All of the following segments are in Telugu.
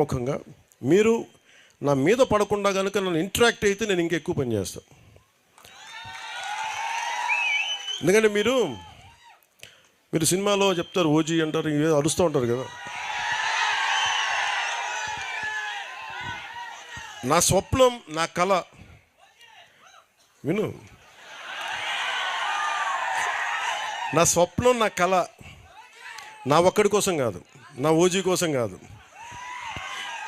ముఖంగా మీరు నా మీద పడకుండా కనుక నన్ను ఇంటరాక్ట్ అయితే నేను ఇంకా ఎక్కువ పని చేస్తాను. ఎందుకంటే మీరు సినిమాలో చెప్తారు ఓజీ అంటారు, ఇవే అరుస్తూ ఉంటారు కదా. నా స్వప్నం, నా కళ విను, నా స్వప్నం, నా కళ నా ఒక్కడి కోసం కాదు, నా ఓజీ కోసం కాదు,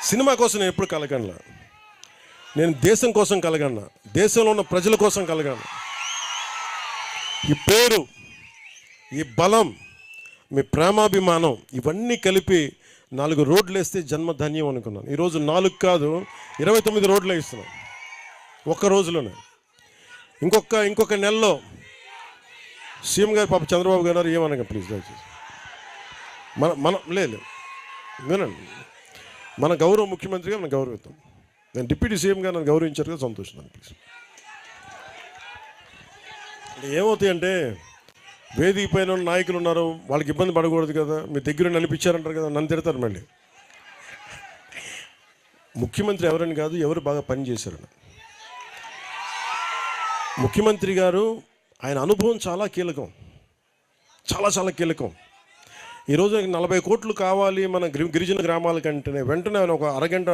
సినిమా కోసం నేను ఎప్పుడు కలగనలా. నేను దేశం కోసం కలగన్నా, దేశంలో ఉన్న ప్రజల కోసం కలగాను. ఈ పేరు, ఈ బలం, మీ ప్రేమాభిమానం ఇవన్నీ కలిపి 4 రోడ్లు వేస్తే జన్మ ధన్యం అనుకున్నాను. ఈరోజు 4 కాదు 29 రోడ్లు వేస్తున్నాను ఒక్క రోజులోనే. ఇంకొక నెలలో సీఎం గారు పాప చంద్రబాబు గారు ఏమనగా ప్లీజ్ దయచేసి మన లేదు వినండి, మన గౌరవ ముఖ్యమంత్రిగా మనం గౌరవిద్దాం. నేను డిప్యూటీ సీఎం గారు నన్ను గౌరవించారు కదా, సంతోషం ప్లీజ్. ఏమవుతాయంటే వేదిక పైన నాయకులు ఉన్నారు, వాళ్ళకి ఇబ్బంది పడకూడదు కదా, మీ దగ్గర నడిపించారంటారు కదా, నన్ను తిడతారు మళ్ళీ. ముఖ్యమంత్రి ఎవరని కాదు, ఎవరు బాగా పనిచేశారని. ముఖ్యమంత్రి గారు ఆయన అనుభవం చాలా కీలకం, చాలా కీలకం. ఈరోజు 40 కోట్లు కావాలి మన గిరిజన గ్రామాల కంటేనే వెంటనే ఆయన ఒక అరగంట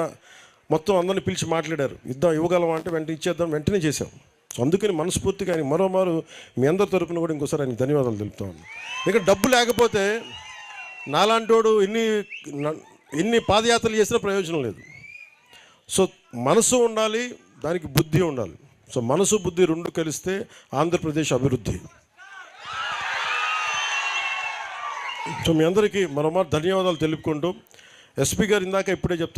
మొత్తం అందరిని పిలిచి మాట్లాడారు. ఇవ్వగలమా అంటే వెంటనే ఇచ్చేద్దాం, వెంటనే చేసాం. సో అందుకని మనస్ఫూర్తిగా ఆయన మరోమారు మీ అందరి తరపున కూడా ఇంకోసారి ఆయనకి ధన్యవాదాలు తెలుపుతా ఉన్నాను. ఇంకా డబ్బు లేకపోతే నాలాంటోడు ఎన్ని పాదయాత్రలు చేసినా ప్రయోజనం లేదు. సో మనసు ఉండాలి, దానికి బుద్ధి ఉండాలి. సో మనసు బుద్ధి 2 కలిస్తే ఆంధ్రప్రదేశ్ అభివృద్ధి. సో మీ అందరికీ మరోమారు ధన్యవాదాలు తెలుపుకుంటూ, ఎస్పీ గారు ఇందాక ఇప్పుడే చెప్తాను.